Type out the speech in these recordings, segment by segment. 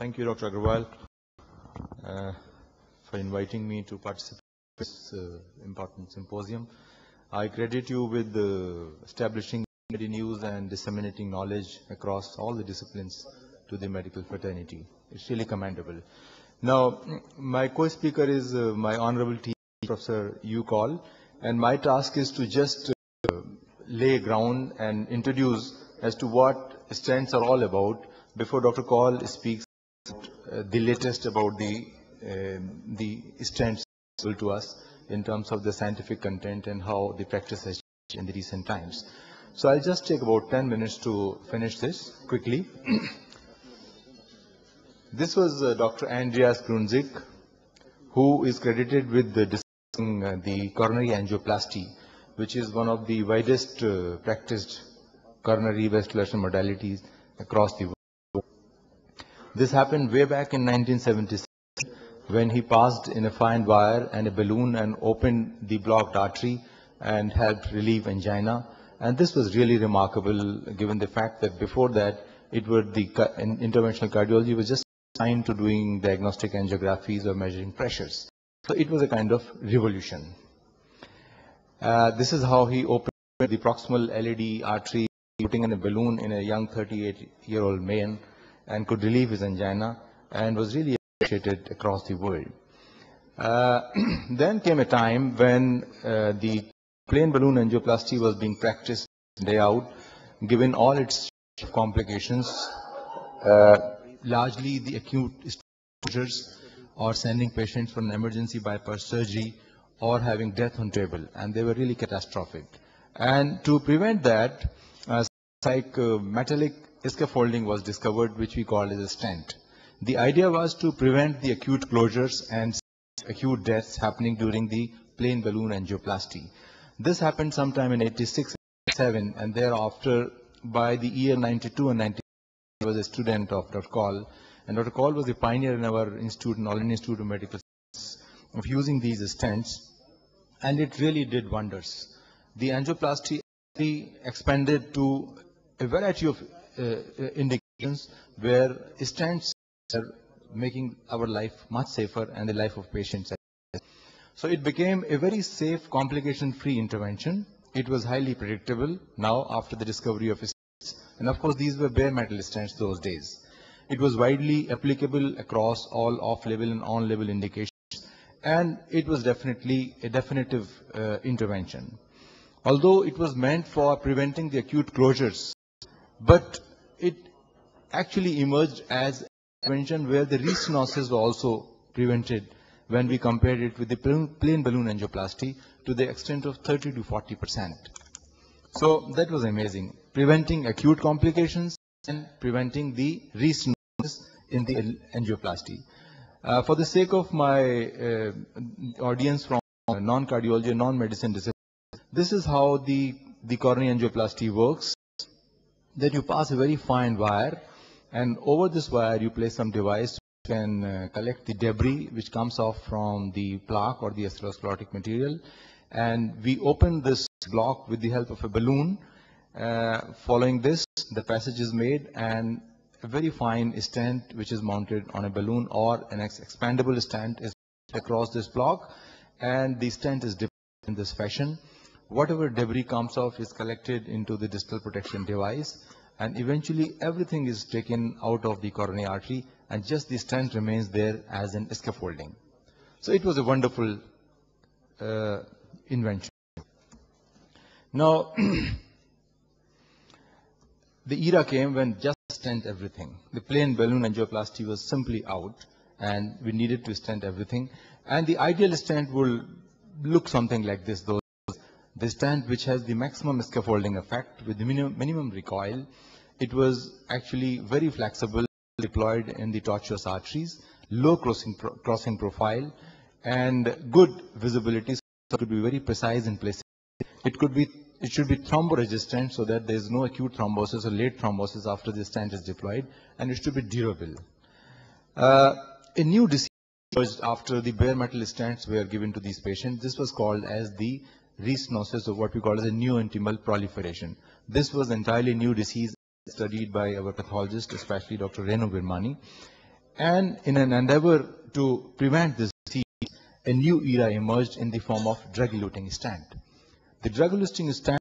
Thank you, Dr. Agarwal, for inviting me to participate in this important symposium. I credit you with establishing medical news and disseminating knowledge across all the disciplines to the medical fraternity. It's really commendable. Now, my co-speaker is my honorable teacher, Professor Yu Call, and my task is to just lay ground and introduce as to what stents are all about before Dr. Call speaks the latest about the stents to us in terms of the scientific content and how the practice has changed in the recent times. So I'll just take about 10 minutes to finish this quickly. This was Dr. Andreas Grunzig, who is credited with discussing the coronary angioplasty, which is one of the widest practiced coronary revascularization modalities across the world. This happened way back in 1976 when he passed in a fine wire and a balloon and opened the blocked artery and helped relieve angina. And this was really remarkable given the fact that before that, it was the interventional cardiology was just assigned to doing diagnostic angiographies or measuring pressures. So it was a kind of revolution. This is how he opened the proximal LED artery, putting in a balloon in a young 38-year-old man, and could relieve his angina, and was really appreciated across the world. Then came a time when the plain balloon angioplasty was being practiced day out, given all its complications, largely the acute exposures or sending patients for an emergency bypass surgery or having death on table, and they were really catastrophic. And to prevent that, metallic scaffolding was discovered, which we call as a stent. The idea was to prevent the acute closures and acute deaths happening during the plain balloon angioplasty. This happened sometime in 86, 87, and thereafter, by the year 92 and 93, I was a student of Dr. Call, and Dr. Call was a pioneer in our institute, All Indian Institute of Medical Sciences, of using these stents, and it really did wonders. The angioplasty expanded to a variety of indications where stents are making our life much safer and the life of patients. So it became a very safe, complication-free intervention. It was highly predictable now after the discovery of stents. And of course, these were bare metal stents those days. It was widely applicable across all off-label and on-label indications. And it was definitely a definitive intervention. Although it was meant for preventing the acute closures, but it actually emerged as an intervention where the restenosis was also prevented when we compared it with the plain balloon angioplasty to the extent of 30 to 40%. So that was amazing, preventing acute complications and preventing the restenosis in the angioplasty. For the sake of my audience from non-cardiology and non-medicine discipline, this is how the coronary angioplasty works. That you pass a very fine wire, and over this wire you place some device which can collect the debris which comes off from the plaque or the atherosclerotic material, and we open this block with the help of a balloon. Following this, the passage is made, and a very fine stent which is mounted on a balloon or an expandable stent is across this block, and the stent is deployed in this fashion. Whatever debris comes off is collected into the distal protection device, and eventually everything is taken out of the coronary artery, and just the stent remains there as an scaffolding. So it was a wonderful invention. Now, the era came when just stent everything. The plain balloon angioplasty was simply out, and we needed to stent everything. And the ideal stent will look something like this, though. The stent which has the maximum scaffolding effect with the minimum recoil. It was actually very flexible, deployed in the tortuous arteries, low crossing profile, and good visibility, so it could be very precise in placing. It should be thromboresistant so that there is no acute thrombosis or late thrombosis after the stent is deployed, and it should be durable. A new disease emerged after the bare metal stents were given to these patients. This was called as the restenosis, or what we call as a neointimal proliferation. This was entirely new disease studied by our pathologist, especially Dr. Renu Virmani. And in an endeavor to prevent this disease, a new era emerged in the form of drug-eluting stent. The drug-eluting stent,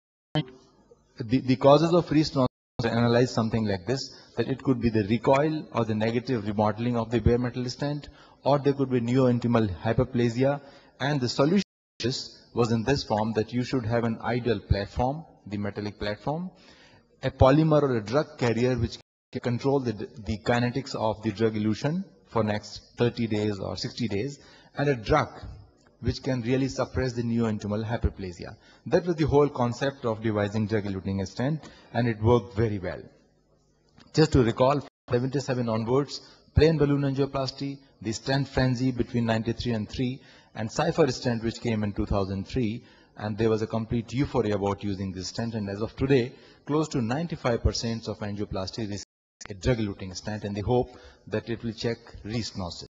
the causes of restenosis analyze something like this, that it could be the recoil or the negative remodeling of the bare metal stent, or there could be neointimal hyperplasia, and the solution to this was in this form, that you should have an ideal platform, the metallic platform, a polymer or a drug carrier which can control the kinetics of the drug elution for next 30 days or 60 days, and a drug which can really suppress the neointimal hyperplasia. That was the whole concept of devising drug-eluting stent, and it worked very well. Just to recall, from 77 onwards, plain balloon angioplasty, the stent frenzy between 93 and 3, and Cypher stent which came in 2003, and there was a complete euphoria about using this stent, and as of today, close to 95% of angioplasty receive a drug-eluting stent in the hope that it will check restenosis.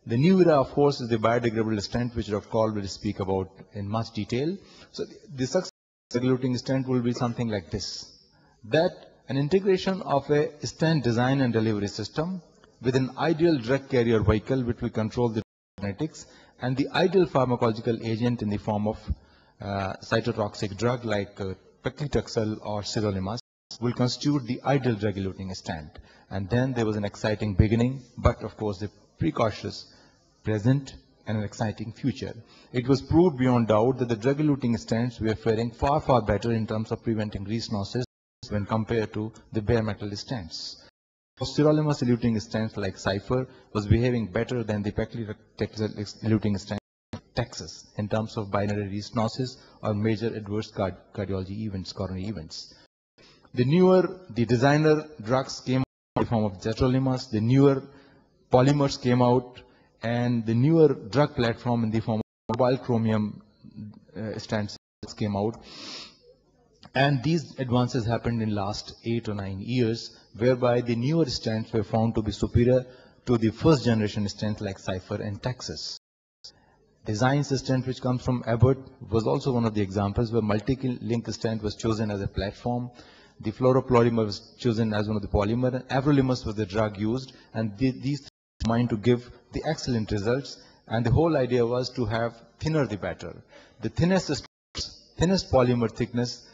The new era, of course, is the biodegradable stent, which Dr. Call will speak about in much detail. So the success of the drug-eluting stent will be something like this, that an integration of a stent design and delivery system with an ideal drug carrier vehicle which will control the kinetics, and the ideal pharmacological agent in the form of cytotoxic drug like paclitaxel or sirolimus will constitute the ideal drug-eluting stent. And then there was an exciting beginning, but of course the precautious present and an exciting future. It was proved beyond doubt that the drug-eluting stents were faring far, far better in terms of preventing restenosis when compared to the bare metal stents. Sirolimus eluting stents like Cypher was behaving better than the paclitaxel eluting stent Texas in terms of binary restenosis or major adverse cardiology events, coronary events. The designer drugs came out in the form of Zetrolimus, the newer polymers came out, and the newer drug platform in the form of mobile chromium stents came out. And these advances happened in last 8 or 9 years, whereby the newer stents were found to be superior to the first generation stents like Cypher and Texas. Design's stent, which comes from Abbott, was also one of the examples where multi-link stent was chosen as a platform. The fluoropolymer was chosen as one of the polymer, and everolimus was the drug used, and these combined to give the excellent results. And the whole idea was to have thinner the better. The thinnest polymer thickness,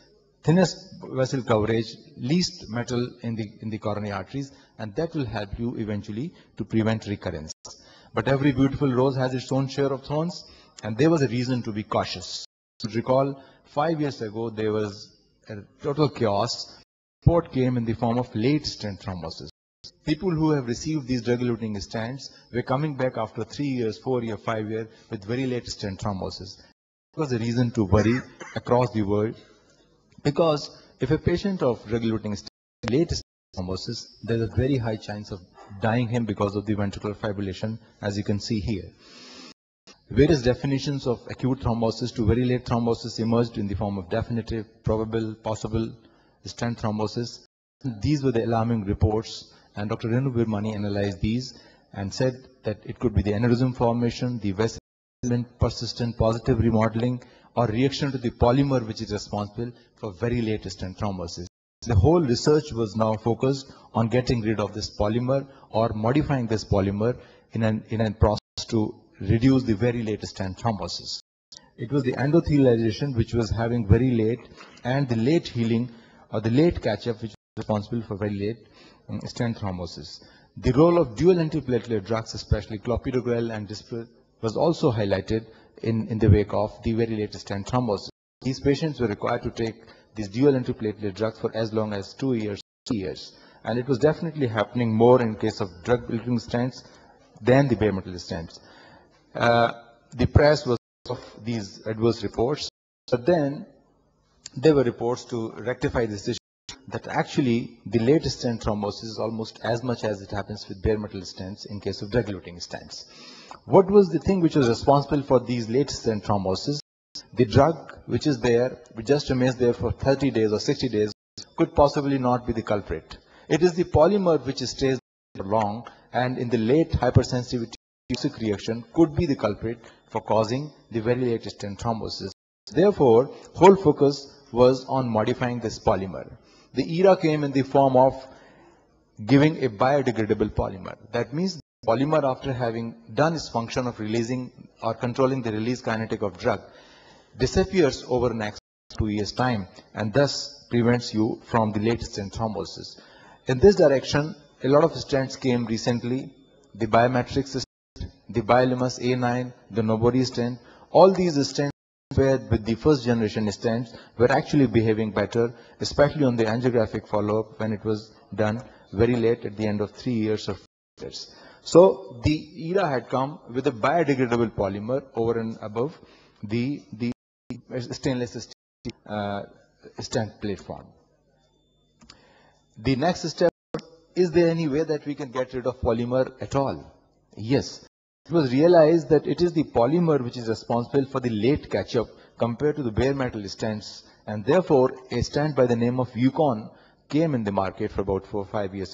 thinnest vessel coverage, least metal in the coronary arteries, and that will help you eventually to prevent recurrence. But every beautiful rose has its own share of thorns, and there was a reason to be cautious. To recall, 5 years ago there was a total chaos. Report came in the form of late stent thrombosis. People who have received these drug-eluting stents were coming back after 3 years, 4 years, 5 years with very late stent thrombosis. It was a reason to worry across the world, because if a patient of drug-eluting stent late stent thrombosis, there's a very high chance of dying him because of the ventricular fibrillation, as you can see here. Various definitions of acute thrombosis to very late thrombosis emerged in the form of definitive, probable, possible stent thrombosis. These were the alarming reports, and Dr. Renu Birmani analyzed these and said that it could be the aneurysm formation, the vessel persistent positive remodeling, or reaction to the polymer which is responsible for very late stent thrombosis. The whole research was now focused on getting rid of this polymer or modifying this polymer in a process to reduce the very late stent thrombosis. It was the endothelialization which was having very late, and the late healing or the late catch-up which was responsible for very late stent thrombosis. The role of dual antiplatelet drugs, especially clopidogrel and Dispro, was also highlighted in the wake of the very late stent thrombosis. These patients were required to take these dual antiplatelet drugs for as long as 2 years, 3 years. And it was definitely happening more in case of drug-eluting stents than the bare metal stents. The press was of these adverse reports, but then there were reports to rectify this issue, that actually the late stent thrombosis is almost as much as it happens with bare metal stents in case of drug-eluting stents. What was the thing which was responsible for these late stent thrombosis? The drug which is there, which just remains there for 30 days or 60 days, could possibly not be the culprit. It is the polymer which stays for long, and in the late hypersensitivity toxic reaction could be the culprit for causing the very late stent thrombosis. Therefore, whole focus was on modifying this polymer. The era came in the form of giving a biodegradable polymer. That means the polymer, after having done its function of releasing or controlling the release kinetic of drug, disappears over the next 2 years' time, and thus prevents you from the late stent thrombosis. In this direction, a lot of stents came recently: the biometric stent, the Biolimus A9, the Nobody stent. All these stents compared with the first generation stents were actually behaving better, especially on the angiographic follow-up when it was done very late at the end of 3 years or 4 years. So the era had come with a biodegradable polymer over and above the stainless steel stent platform. The next step: is there any way that we can get rid of polymer at all? Yes. It was realized that it is the polymer which is responsible for the late catch-up compared to the bare metal stents, and therefore a stent by the name of Yukon came in the market for about 4 or 5 years,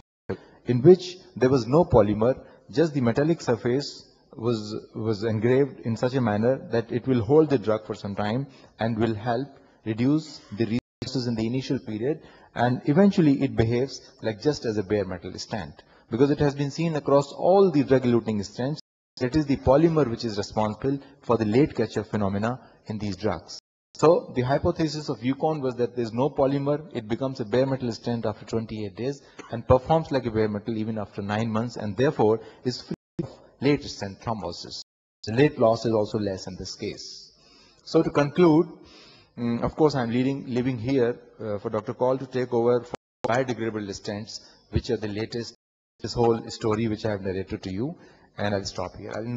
in which there was no polymer, just the metallic surface was engraved in such a manner that it will hold the drug for some time and will help reduce the resources in the initial period, and eventually it behaves like just as a bare metal stent, because it has been seen across all the drug-eluting stents that it is the polymer which is responsible for the late catch-up phenomena in these drugs. So the hypothesis of Yukon was that there is no polymer, it becomes a bare metal stent after 28 days and performs like a bare metal even after 9 months, and therefore is free of late stent thrombosis. The late loss is also less in this case. So to conclude, of course I am leaving here for Dr. Kaul to take over for biodegradable stents, which are the latest, this whole story which I have narrated to you, and I'll stop here. I'll invite